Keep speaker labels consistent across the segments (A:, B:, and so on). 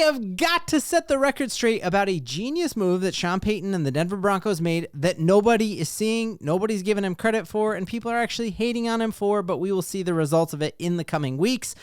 A: have got to set the record straight about a genius move that Sean Payton and the Denver Broncos made that nobody is seeing, nobody's giving him credit for, and people are actually hating on him for, but we will see the results of it in the coming weeks.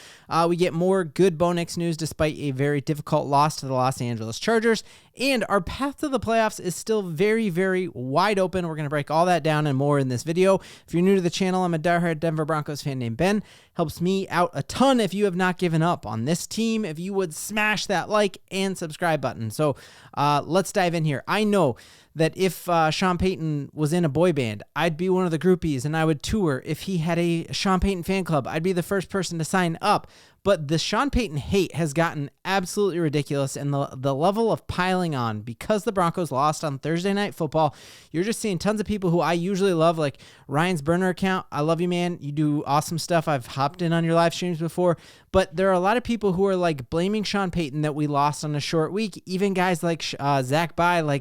A: We get more good Bo Nix news despite a very difficult loss to the Los Angeles Chargers, and our path to the playoffs is still very, very wide open. We're going to break all that down and more in this video. If you're new to the channel, I'm a diehard Denver Broncos fan named Ben. Helps me out a ton if you have not given up on this team. If you would smash that like and subscribe button. So let's dive in here. I know that if Sean Payton was in a boy band, I'd be one of the groupies and I would tour. If he had a Sean Payton fan club, I'd be the first person to sign up. But the Sean Payton hate has gotten absolutely ridiculous, and the level of piling on because the Broncos lost on Thursday Night Football. You're just seeing tons of people who I usually love, like Ryan's burner account. I love you, man. You do awesome stuff. I've hopped in on your live streams before, but there are a lot of people who are like blaming Sean Payton that we lost on a short week. Even guys like Zach By,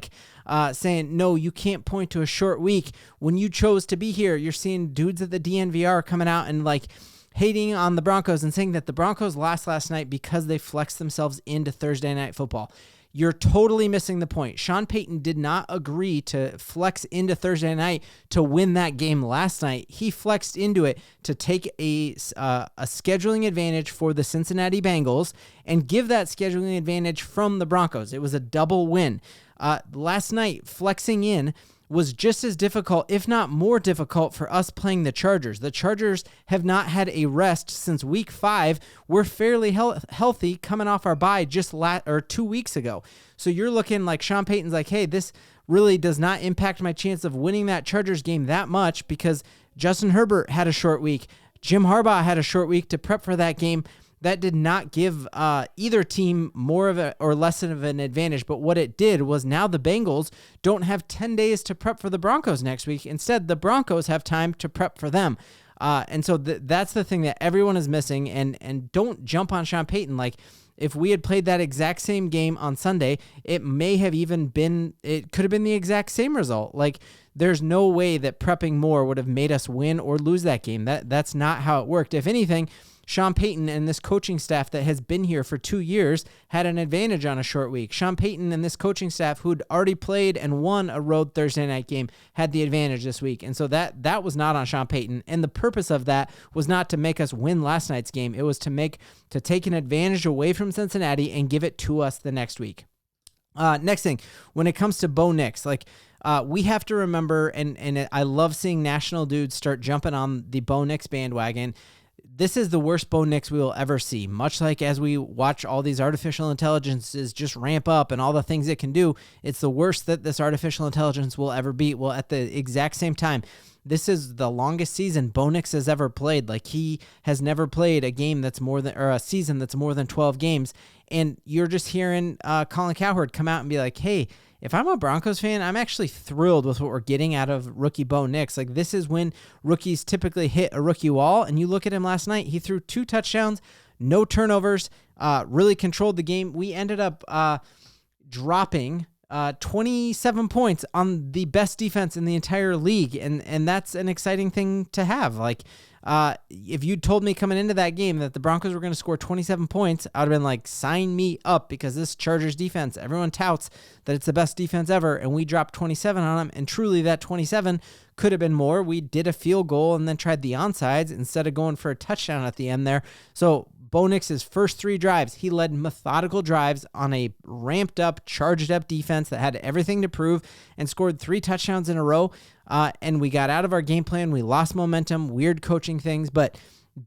A: saying, no, you can't point to a short week when you chose to be here. You're seeing dudes at the DNVR coming out and hating on the Broncos and saying that the Broncos lost last night because they flexed themselves into Thursday Night Football. You're totally missing the point. Sean Payton did not agree to flex into Thursday night to win that game last night. He flexed into it to take a scheduling advantage for the Cincinnati Bengals and give that scheduling advantage from the Broncos. It was a double win. Last night, flexing in was just as difficult, if not more difficult, for us playing the Chargers. The Chargers have not had a rest since week 5. We're fairly healthy coming off our bye just 2 weeks ago. So you're looking like Sean Payton's like, hey, this really does not impact my chance of winning that Chargers game that much because Justin Herbert had a short week. Jim Harbaugh had a short week to prep for that game. That did not give either team more of a or less of an advantage, but what it did was now the Bengals don't have 10 days to prep for the Broncos next week. Instead, the Broncos have time to prep for them. And so that's the thing that everyone is missing, and don't jump on Sean Payton. Like, if we had played that exact same game on Sunday, it could have been the exact same result. Like, there's no way that prepping more would have made us win or lose that game. That's not how it worked. If anything, Sean Payton and this coaching staff that has been here for 2 years had an advantage on a short week. Sean Payton and this coaching staff who'd already played and won a road Thursday night game had the advantage this week. And so that was not on Sean Payton. And the purpose of that was not to make us win last night's game. It was to take an advantage away from Cincinnati and give it to us the next week. Next thing, when it comes to Bo Nix, we have to remember, and I love seeing national dudes start jumping on the Bo Nix bandwagon. This is the worst Bo Nix we will ever see. Much like as we watch all these artificial intelligences just ramp up and all the things it can do, it's the worst that this artificial intelligence will ever be. Well, at the exact same time, this is the longest season Bo Nix has ever played. Like, he has never played a game that's a season that's more than 12 games. And you're just hearing Colin Cowherd come out and be like, hey, if I'm a Broncos fan, I'm actually thrilled with what we're getting out of rookie Bo Nix. Like, this is when rookies typically hit a rookie wall, and you look at him last night, he threw 2 touchdowns, no turnovers, really controlled the game. We ended up dropping 27 points on the best defense in the entire league, and that's an exciting thing to have. Like, if you told me coming into that game that the Broncos were going to score 27 points, I would have been like, sign me up, because this Chargers defense, everyone touts that it's the best defense ever, and we dropped 27 on them, and truly that 27 could have been more. We did a field goal and then tried the onsides instead of going for a touchdown at the end there. So Bo Nix's first 3 drives, he led methodical drives on a ramped up, charged up defense that had everything to prove and scored 3 touchdowns in a row. And we got out of our game plan. We lost momentum, weird coaching things, but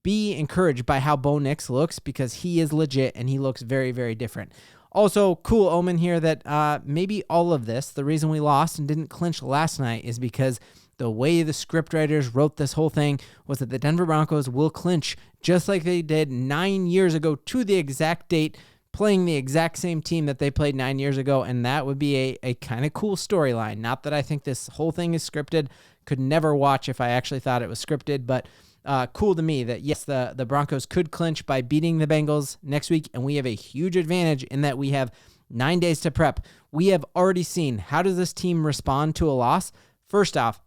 A: be encouraged by how Bo Nix looks, because he is legit and he looks very, very different. Also, cool omen here that maybe all of this, the reason we lost and didn't clinch last night, is because the way the scriptwriters wrote this whole thing was that the Denver Broncos will clinch just like they did 9 years ago to the exact date, playing the exact same team that they played 9 years ago, and that would be a kind of cool storyline. Not that I think this whole thing is scripted. Could never watch if I actually thought it was scripted, but cool to me that, yes, the Broncos could clinch by beating the Bengals next week, and we have a huge advantage in that we have 9 days to prep. We have already seen, how does this team respond to a loss? First off,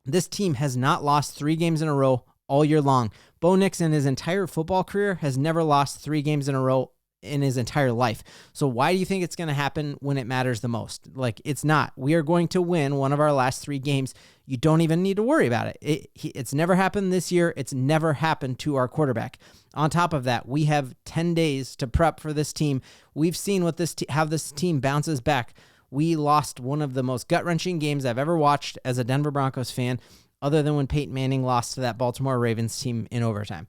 A: this team has not lost 3 games in a row all year long. Bo Nix in his entire football career has never lost 3 games in a row in his entire life. So why do you think it's going to happen when it matters the most? Like, it's not. We are going to win one of our last 3 games. You don't even need to worry about it. It's never happened this year. It's never happened to our quarterback. On top of that, we have 10 days to prep for this team. We've seen what how this team bounces back. We lost one of the most gut-wrenching games I've ever watched as a Denver Broncos fan, other than when Peyton Manning lost to that Baltimore Ravens team in overtime.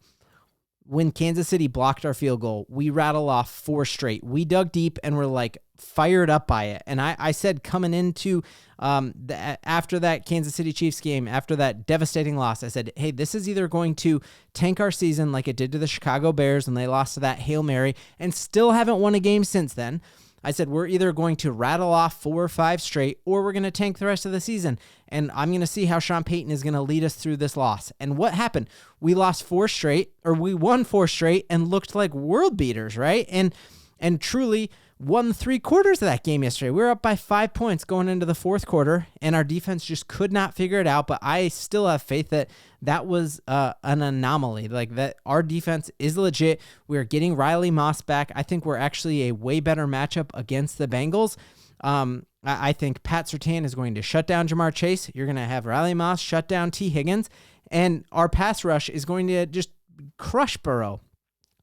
A: When Kansas City blocked our field goal, we rattled off 4 straight. We dug deep and were like fired up by it. And I said coming into after that Kansas City Chiefs game, after that devastating loss, I said, hey, this is either going to tank our season like it did to the Chicago Bears when they lost to that Hail Mary and still haven't won a game since then. I said, we're either going to rattle off 4 or 5 straight, or we're going to tank the rest of the season. And I'm going to see how Sean Payton is going to lead us through this loss. And what happened? We lost 4 straight, or we won 4 straight and looked like world beaters, right? And truly won 3 quarters of that game yesterday. We were up by 5 points going into the 4th quarter, and our defense just could not figure it out. But I still have faith that was an anomaly, like that our defense is legit. We're getting Riley Moss back. I think we're actually a way better matchup against the Bengals. I think Pat Surtain is going to shut down Jamar Chase. You're going to have Riley Moss shut down T. Higgins, and our pass rush is going to just crush Burrow.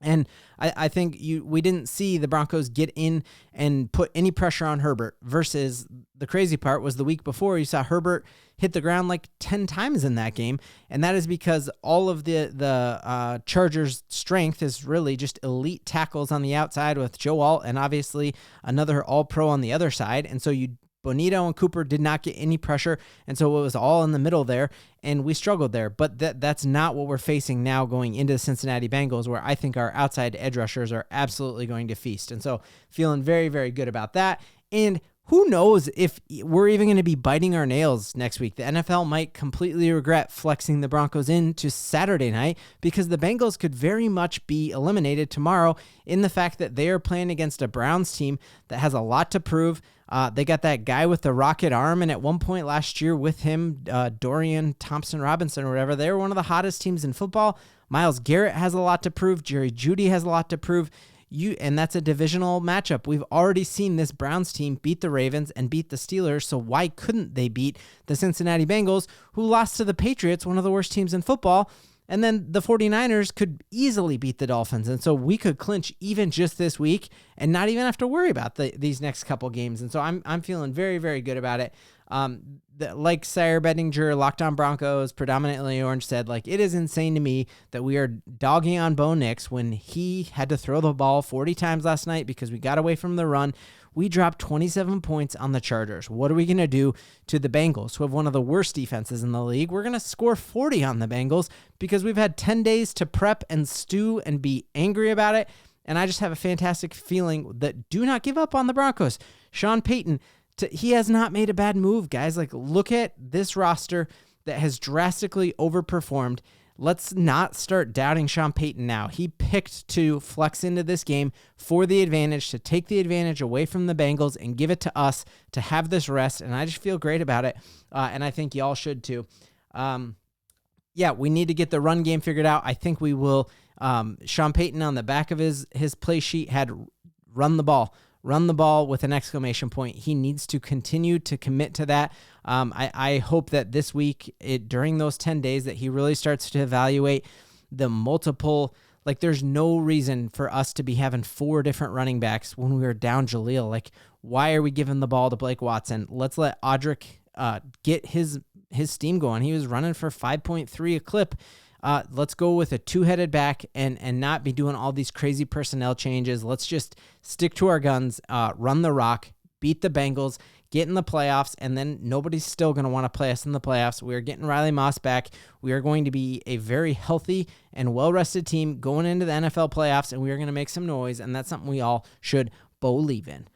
A: And I think we didn't see the Broncos get in and put any pressure on Herbert, versus the crazy part was the week before you saw Herbert hit the ground like 10 times in that game. And that is because all of the Chargers' strength is really just elite tackles on the outside with Joe Alt and obviously another all-pro on the other side. And so Bonito and Cooper did not get any pressure, and so it was all in the middle there, and we struggled there. But that's not what we're facing now going into the Cincinnati Bengals, where I think our outside edge rushers are absolutely going to feast. And so feeling very, very good about that. And who knows if we're even going to be biting our nails next week. The NFL might completely regret flexing the Broncos into Saturday night, because the Bengals could very much be eliminated tomorrow in the fact that they are playing against a Browns team that has a lot to prove. They got that guy with the rocket arm, and at one point last year with him, Dorian Thompson-Robinson or whatever, they were one of the hottest teams in football. Myles Garrett has a lot to prove. Jerry Jeudy has a lot to prove. And that's a divisional matchup. We've already seen this Browns team beat the Ravens and beat the Steelers, so why couldn't they beat the Cincinnati Bengals, who lost to the Patriots, one of the worst teams in football? And then the 49ers could easily beat the Dolphins. And so we could clinch even just this week and not even have to worry about these next couple games. And so I'm feeling very, very good about it. Like Sire Bettinger, Locked On Broncos, predominantly orange, said, like, it is insane to me that we are dogging on Bo Nix when he had to throw the ball 40 times last night because we got away from the run. We dropped 27 points on the Chargers. What are we going to do to the Bengals, who have one of the worst defenses in the league? We're going to score 40 on the Bengals because we've had 10 days to prep and stew and be angry about it. And I just have a fantastic feeling that do not give up on the Broncos. Sean Payton, he has not made a bad move, guys. Like, look at this roster that has drastically overperformed. Let's not start doubting Sean Payton now. He picked to flex into this game for the advantage, to take the advantage away from the Bengals and give it to us to have this rest, and I just feel great about it, and I think y'all should too. We need to get the run game figured out. I think we will. Sean Payton on the back of his play sheet had run the ball with an exclamation point. He needs to continue to commit to that. I hope that this week, during those 10 days, that he really starts to evaluate the multiple. Like, there's no reason for us to be having 4 different running backs when we were down Jaleel. Like, why are we giving the ball to Blake Watson? Let's let Audric get his steam going. He was running for 5.3 a clip. Let's go with a 2-headed back and not be doing all these crazy personnel changes. Let's just stick to our guns, run the rock, beat the Bengals, get in the playoffs, and then nobody's still going to want to play us in the playoffs. We are getting Riley Moss back. We are going to be a very healthy and well-rested team going into the NFL playoffs, and we are going to make some noise, and that's something we all should believe in.